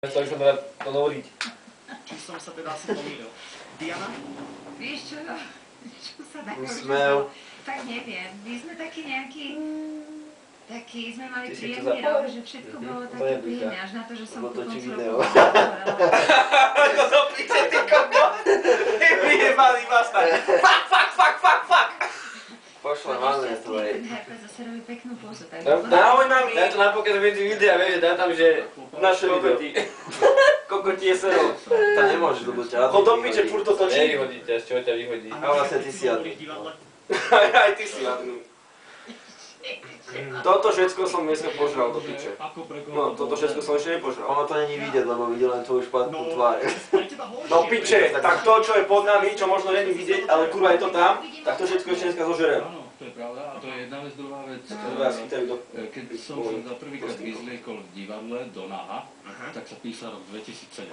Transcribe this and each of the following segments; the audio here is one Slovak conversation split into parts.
Chcel som teda to dovoliť. Či som sa teda asi pomýlil. Diana? Vieš čo, čo sa tak Úsmev. Tak neviem, my sme takí nejakí, sme mali Ty si to príjemný zapal? rok, že všetko bolo To také je príjemné, až na to, že som Lebo po točí koncu video. roku hovorila. Ako to píče, ty koko! Ty vyjebaný bastard! Fuck! Pošle máme to aj. Herpes zase robí peknú pozu, tak Ahoj mami! Daj to napokon medzi videa, vieš, daj tam, že naše kokoti. Kokoti je sero. To nemôžeš, lebo ťa Chod do piče, furt to točí. Nevyhodí ťa, z čoho ťa vyhodí? A vlastne ty si jadný. Aj ty si jadný. Toto všetko som dneska požral do piče. No, toto všetko som ešte nepožral. Ono to není vidieť, lebo videl len tvoju špatnú tvár. No piče, tak to, čo je pod nami, čo možno není vidieť, ale kurva je to tam, tak to všetko ešte dneska zožerem. Áno, to je pravda a to je jedna vec, druhá vec. Keď som sa za prvýkrát vyzliekol v divadle do Naha, tak sa písal rok 2007.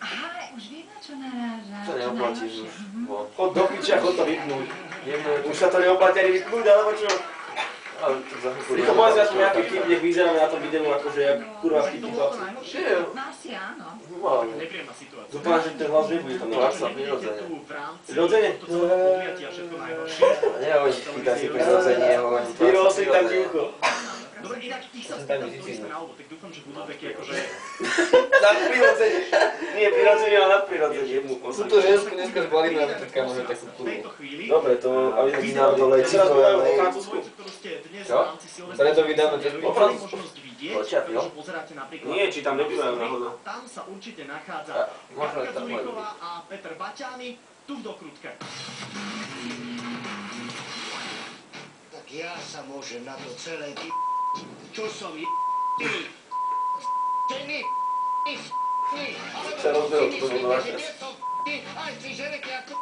Aha, už viem, na čo naráža. To neoplatíš už. Von. Chod do piče a chod to vypnúť. Jemné, Už sa to neoplatí ani vypnúť, alebo čo? ale to za chvíľku... Rýchlo povedz aspoň nejaký vtip, nech vyzeráme na tom videu, akože jak kurva vtipní chlapci. No asi áno. Normálne. Nepríjemná situácia. Dúfam, že ten hlas nebude tam Hlas na sa prirodzene. Prirodzene? To celé podujatia všetko najhoršie. Nehoď, chytá si prirodzenie, hovorím. Vyrol si tam divko. Dobre, inak ich sa spýtam, ktorí sme na obo, tak dúfam, že budú také akože... Nadprirodzene. Nie prirodzene, ale nadprirodzene. Sú to žensku dneska zbalíme, aby teďka môže takú V plnú. tejto chvíli... Dobre, to... aby Vy nám dole Teraz povedal o Francúzsku. Ktorú ste dnes v Čo? rámci Silvestra... Preto vydáme cez mali Francúzsku. možnosť vidieť, Počať, jo? pretože pozeráte napríklad... Nie, či tam nebývajú náhodou. Tam sa určite nachádza Možno Katka tam majú Zurichová a Peter Baťány tu v dokrutke. Tak ja sa môžem na to celé čo som ty, ženy, Sa rozdiel, to bolo vaše. aj ty ženete ako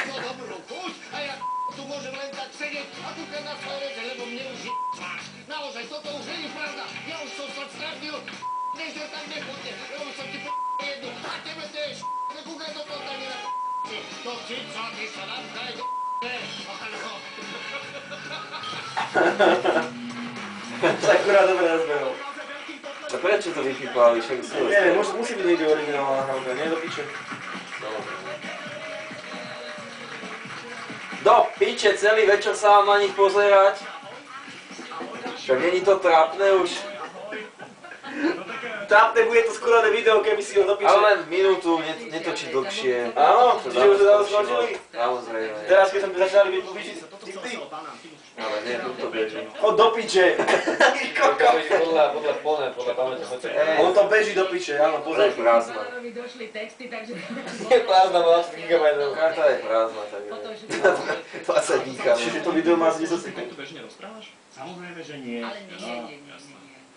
no dobrú chuť a ja tu môžem len tak sedieť a kúkať na svoje vece, lebo mne už je tvář. Naozaj, toto už nie je pravda, ja už som sa stravnil, než že tam nechodne, ja už som ti jednu, a tebe tiež, kúkaj do toho tak na to cica, ty sa nám daj do Sa akurát dobre rozbehol. A prečo to vypípali? Však si Nie, musí byť niekde originálna nahrávka, nie do piče. Do piče, celý večer sa mám na nich pozerať. Však není to trápne už. Trápne bude to skúrané video, keby si ho do piče. Ale len minútu, netočí dlhšie. Áno, čiže už to dávno skončili. Samozrejme. Teraz, keď sme začali byť povyšiť, ty. Ale nie, tu to beží. Chod do piče. Podľa pamäte, hoďte. On to beží do piče, áno, To je pozri. prázdna. Pánovi došli texty, takže... Je prázdna, má 8 GB. Karta je prázdna, takže... Potom, že 20 díka. Čiže to video má z 10 sekúnd. Tu bežne rozprávaš? Samozrejme, že nie. Ale nie.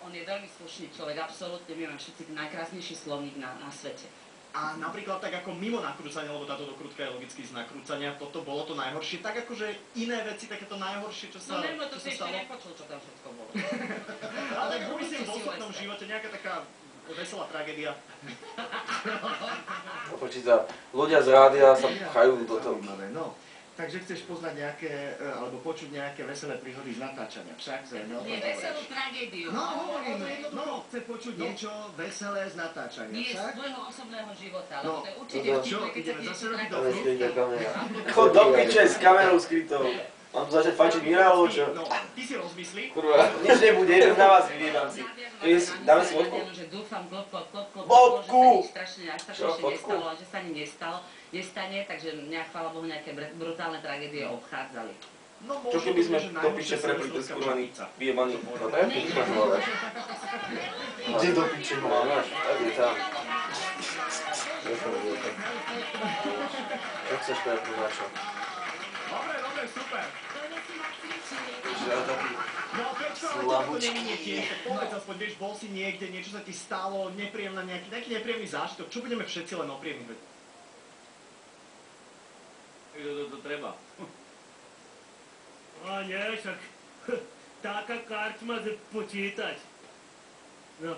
On je veľmi slušný človek, absolútne, my máme všetci najkrásnejší slovník na svete. A napríklad tak ako mimo nakrúcania, lebo táto dokrutka je logicky z nakrúcania, toto bolo to najhoršie, tak akože iné veci, takéto najhoršie, čo sa, No neviem, to čo si sa ešte stalo. nepočul, čo tam všetko bolo. Ale myslím v osobnom živote nejaká taká veselá tragédia. Počíta, ľudia z rádia sa pchajú do toho. No, takže chceš poznať nejaké, alebo počuť nejaké veselé príhody z natáčania, však sa Nie, veselú tragédiu. No, hovorím, no, chce počuť niečo veselé z natáčania, Nie z však? svojho osobného života, No, lebo to je určite no, vtipné, keď sa ideme ti zase niečo robiť Tam tragédie. je skrytá kamera. Chod do piče s kamerou skrytou. Mám tu začať fajčiť minerálu, čo? No, ty si rozmyslí. Kurva, nič nebude, idem na vás, vyviedam si. Dáme si vodku? Že dúfam, klop, Vodku! že sa nič strašne Čo, vodku? nestalo, a že sa ani nestane, takže mňa, chvála Bohu, nejaké brutálne tragédie obchádzali. No, Čo možno keby sme že do najhoršie piče prepli ten silvestrovská skurvaný, pšenica. vyjebaný. No prepíš máš vole. Kde do piče No máš, tak je tam. Čo chceš prepnúť na čo? Dobre, super. Že ja taký... No Pečko, ale teba to neminie tiež, tak povedz aspoň, vieš, bol si niekde, niečo sa ti stalo, nepríjemná nejaký nepríjemný zážitok, čo budeme všetci len opríjemní? To treba. A nie, však taká karčma, že počítať. No.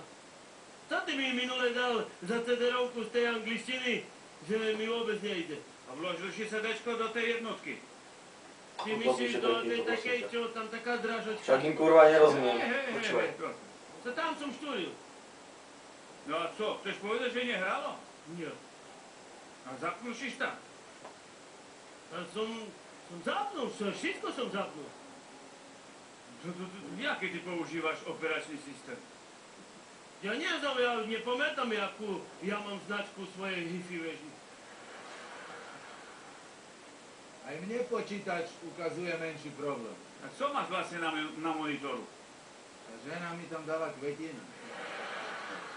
Co ty mi minule dal za CD-rovku z tej angličtiny, že mi vôbec nejde? A vložil si sedečko do tej jednotky. Ty myslíš do tej takej, čo tam taká dražočka? Však im kurva nerozumiem. Počúvaj. To tam som štúril. No a co, chceš povedať, že nehralo? Nie. A zapnul šišta? A som zapnul, všetko som zapnul. Jaký ty používaš operačný systém? Ja nie znam, ja nepamätám, jakú ja mám značku svojej hi-fi veži. Aj mne počítač ukazuje menší problém. A co máš vlastne na monitoru? A žena mi tam dala kvetinu.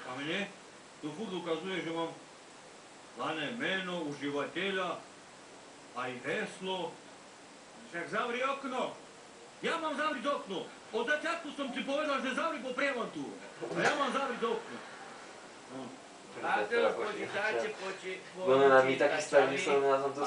A mne? Tu furt ukazuje, že mám dané meno užívateľa, aj heslo. Však zavri okno. Ja mám zavriť okno. Od začiatku som ti povedal, že zavri po prievantu. A ja mám zavriť okno. Ono nám mi taký stav, myslel na tomto